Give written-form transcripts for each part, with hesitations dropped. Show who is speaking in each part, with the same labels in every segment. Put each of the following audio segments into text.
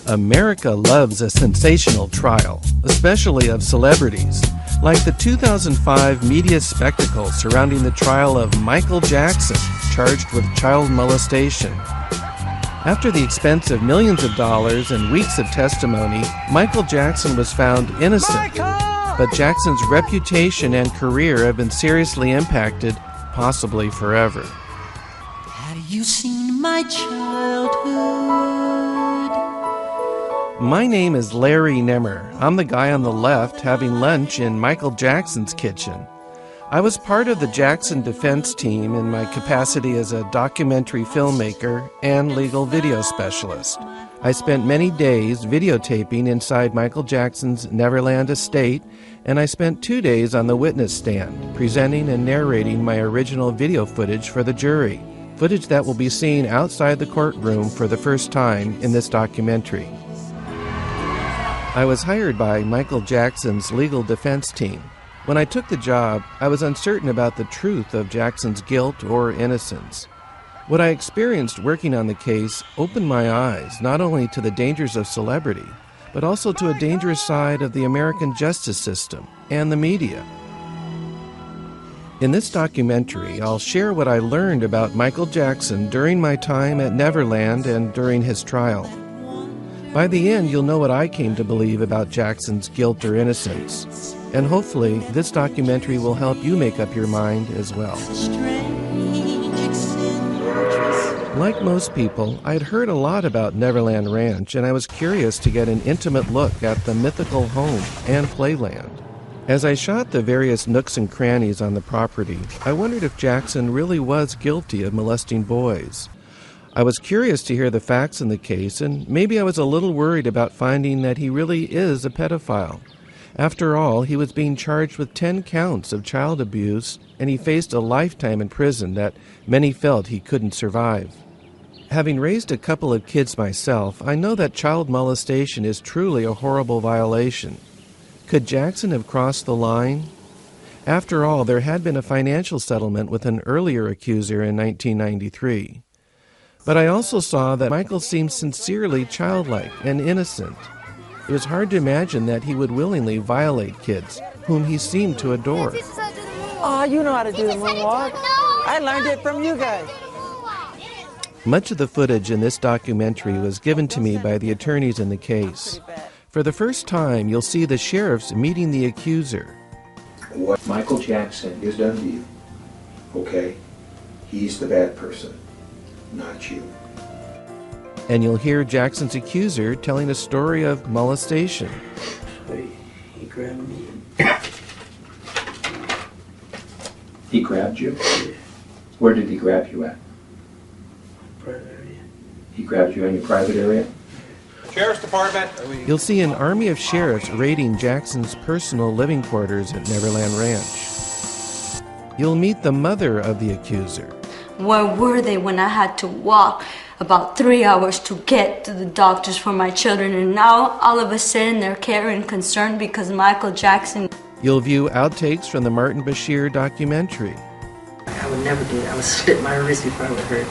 Speaker 1: America loves a sensational trial, especially of celebrities, like the 2005 media spectacle surrounding the trial of Michael Jackson, charged with child molestation. After the expense of millions of dollars and weeks of testimony, Michael Jackson was found innocent. But Jackson's reputation and career have been seriously impacted, possibly forever.
Speaker 2: Have you seen my childhood?
Speaker 1: My name is Larry Nimmer. I'm the guy on the left having lunch in Michael Jackson's kitchen. I was part of the Jackson defense team in my capacity as a documentary filmmaker and legal video specialist. I spent many days videotaping inside Michael Jackson's Neverland estate, and I spent 2 days on the witness stand, presenting and narrating my original video footage for the jury, footage that will be seen outside the courtroom for the first time in this documentary. I was hired by Michael Jackson's legal defense team. When I took the job, I was uncertain about the truth of Jackson's guilt or innocence. What I experienced working on the case opened my eyes not only to the dangers of celebrity, but also to a dangerous side of the American justice system and the media. In this documentary, I'll share what I learned about Michael Jackson during my time at Neverland and during his trial. By the end, you'll know what I came to believe about Jackson's guilt or innocence. And hopefully, this documentary will help you make up your mind as well. Like most people, I'd heard a lot about Neverland Ranch, and I was curious to get an intimate look at the mythical home and playland. As I shot the various nooks and crannies on the property, I wondered if Jackson really was guilty of molesting boys. I was curious to hear the facts in the case, and maybe I was a little worried about finding that he really is a pedophile. After all, he was being charged with 10 counts of child abuse, and he faced a lifetime in prison that many felt he couldn't survive. Having raised a couple of kids myself, I know that child molestation is truly a horrible violation. Could Jackson have crossed the line? After all, there had been a financial settlement with an earlier accuser in 1993. But I also saw that Michael seemed sincerely childlike and innocent. It was hard to imagine that he would willingly violate kids, whom he seemed to adore.
Speaker 3: Oh, you know how to do the moonwalk. I learned it from you guys.
Speaker 1: Much of the footage in this documentary was given to me by the attorneys in the case. For the first time, you'll see the sheriffs meeting the accuser.
Speaker 4: What Michael Jackson has done to you, okay, he's the bad person, not you.
Speaker 1: And you'll hear Jackson's accuser telling a story of molestation.
Speaker 4: He grabbed me. He grabbed you? Yeah. Where did he grab you at?
Speaker 5: Private area.
Speaker 4: He grabbed you in your private area?
Speaker 6: Sheriff's Department.
Speaker 1: You'll see an army of sheriffs raiding Jackson's personal living quarters at Neverland Ranch. You'll meet the mother of the accuser.
Speaker 7: Where were they when I had to walk about 3 hours to get to the doctors for my children, and now all of a sudden they're caring and concerned because Michael Jackson.
Speaker 1: You'll view outtakes from the Martin Bashir documentary.
Speaker 5: I would never do it. I would slit my wrist before I would hurt.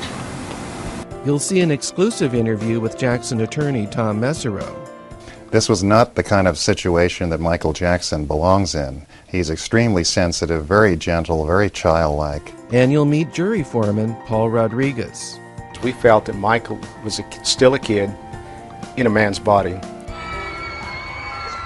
Speaker 1: You'll see an exclusive interview with Jackson attorney Tom Mesereau.
Speaker 8: This was not the kind of situation that Michael Jackson belongs in. He's extremely sensitive, very gentle, very childlike.
Speaker 1: And you'll meet jury foreman Paul Rodriguez.
Speaker 6: We felt that Michael was still a kid in a man's body.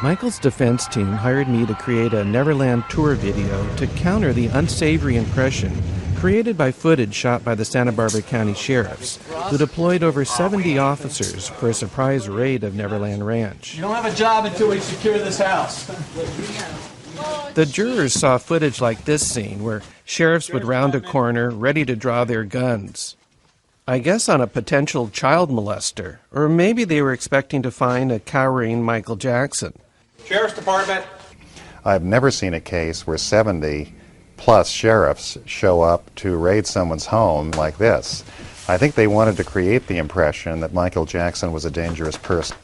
Speaker 1: Michael's defense team hired me to create a Neverland tour video to counter the unsavory impression created by footage shot by the Santa Barbara County Sheriffs, who deployed over 70 officers for a surprise raid of Neverland Ranch.
Speaker 9: You don't have a job until we secure this house.
Speaker 1: The jurors saw footage like this scene, where sheriffs would round a corner, ready to draw their guns. I guess on a potential child molester, or maybe they were expecting to find a cowering Michael Jackson.
Speaker 6: Sheriff's Department.
Speaker 8: I've never seen a case where 70-plus sheriffs show up to raid someone's home like this. I think they wanted to create the impression that Michael Jackson was a dangerous person.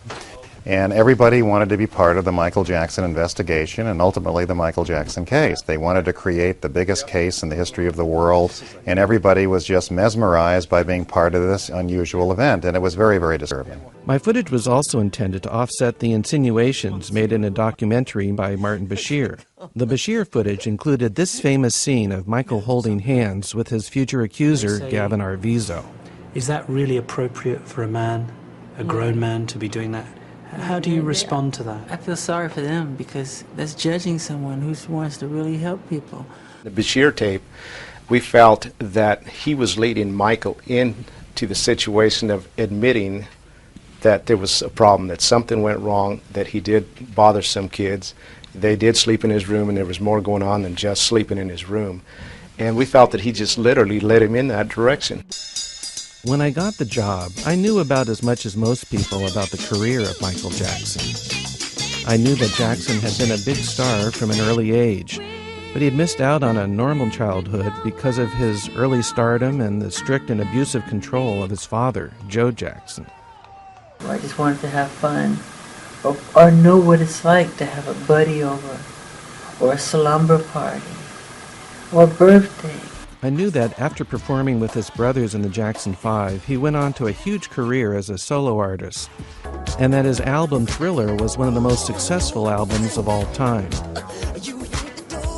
Speaker 8: And everybody wanted to be part of the Michael Jackson investigation and ultimately the Michael Jackson case. They wanted to create the biggest case in the history of the world, and everybody was just mesmerized by being part of this unusual event, and it was very, very disturbing.
Speaker 1: My footage was also intended to offset the insinuations made in a documentary by Martin Bashir. The Bashir footage included this famous scene of Michael holding hands with his future accuser, Gavin Arvizo.
Speaker 10: Is that really appropriate for a man, a grown man, to be doing that? How do you respond to that?
Speaker 3: I feel sorry for them because that's judging someone who wants to really help people.
Speaker 6: The Bashir tape, we felt that he was leading Michael into the situation of admitting that there was a problem, that something went wrong, that he did bother some kids. They did sleep in his room, and there was more going on than just sleeping in his room. And we felt that he just literally led him in that direction.
Speaker 1: When I got the job, I knew about as much as most people about the career of Michael Jackson. I knew that Jackson had been a big star from an early age, but he had missed out on a normal childhood because of his early stardom and the strict and abusive control of his father, Joe Jackson.
Speaker 3: I just wanted to have fun, or know what it's like to have a buddy over, or a slumber party, or a birthday.
Speaker 1: I knew that after performing with his brothers in the Jackson 5, he went on to a huge career as a solo artist, and that his album Thriller was one of the most successful albums of all time.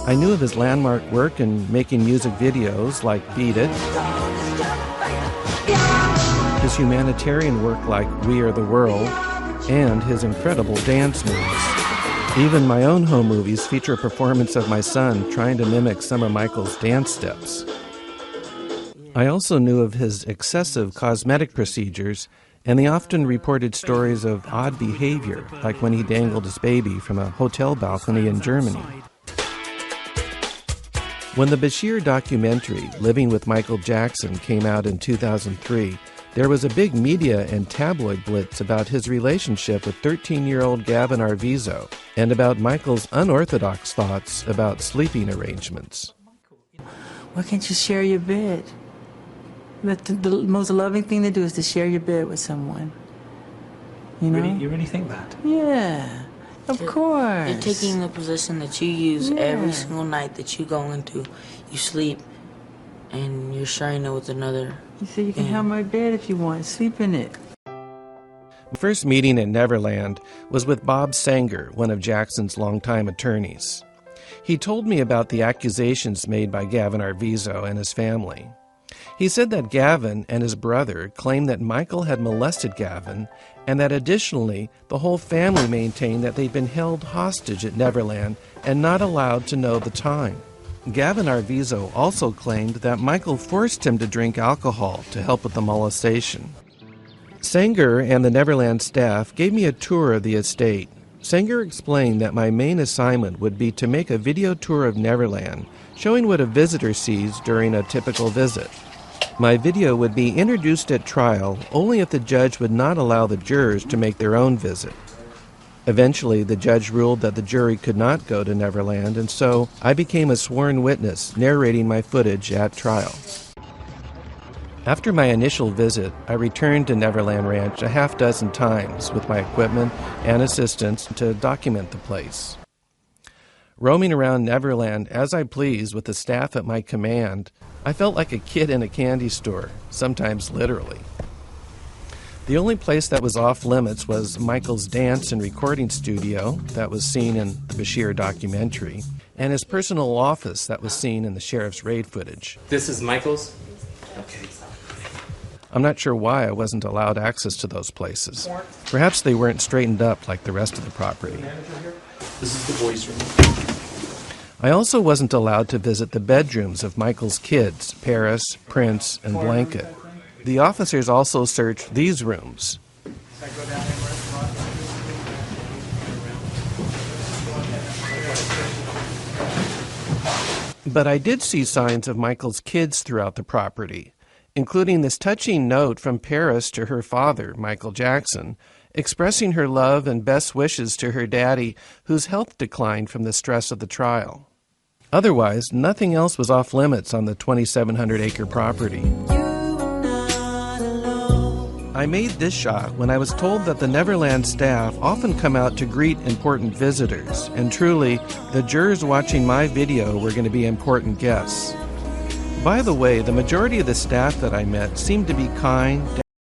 Speaker 1: I knew of his landmark work in making music videos like Beat It, his humanitarian work like We Are the World, and his incredible dance moves. Even my own home movies feature a performance of my son trying to mimic some of Michael's dance steps. I also knew of his excessive cosmetic procedures and the often reported stories of odd behavior, like when he dangled his baby from a hotel balcony in Germany. When the Bashir documentary, Living with Michael Jackson, came out in 2003, there was a big media and tabloid blitz about his relationship with 13-year-old Gavin Arvizo and about Michael's unorthodox thoughts about sleeping arrangements.
Speaker 3: Why can't you share your bed? The most loving thing to do is to share your bed with someone. You know?
Speaker 10: You really think that?
Speaker 3: Yeah, of course.
Speaker 11: You're taking the position that you use every single night that you go into. You sleep, and you're sharing it with another.
Speaker 3: You say you can have my bed if you want. Sleep in it.
Speaker 1: My first meeting at Neverland was with Bob Sanger, one of Jackson's longtime attorneys. He told me about the accusations made by Gavin Arvizo and his family. He said that Gavin and his brother claimed that Michael had molested Gavin, and that additionally, the whole family maintained that they'd been held hostage at Neverland and not allowed to know the time. Gavin Arvizo also claimed that Michael forced him to drink alcohol to help with the molestation. Sanger and the Neverland staff gave me a tour of the estate. Sanger explained that my main assignment would be to make a video tour of Neverland, showing what a visitor sees during a typical visit. My video would be introduced at trial only if the judge would not allow the jurors to make their own visit. Eventually, the judge ruled that the jury could not go to Neverland, and so I became a sworn witness narrating my footage at trial. After my initial visit, I returned to Neverland Ranch a half dozen times with my equipment and assistants to document the place. Roaming around Neverland as I pleased with the staff at my command, I felt like a kid in a candy store, sometimes literally. The only place that was off limits was Michael's dance and recording studio that was seen in the Bashir documentary, and his personal office that was seen in the sheriff's raid footage.
Speaker 12: This is Michael's? Okay.
Speaker 1: I'm not sure why I wasn't allowed access to those places. Perhaps they weren't straightened up like the rest of the property.
Speaker 12: This is the boys' room.
Speaker 1: I also wasn't allowed to visit the bedrooms of Michael's kids, Paris, Prince, and Blanket. The officers also searched these rooms. But I did see signs of Michael's kids throughout the property, including this touching note from Paris to her father, Michael Jackson, expressing her love and best wishes to her daddy, whose health declined from the stress of the trial. Otherwise, nothing else was off limits on the 2,700-acre property. I I made this shot when I was told that the Neverland staff often come out to greet important visitors, and truly, the jurors watching my video were going to be important guests. By the way, the majority of the staff that I met seemed to be kind,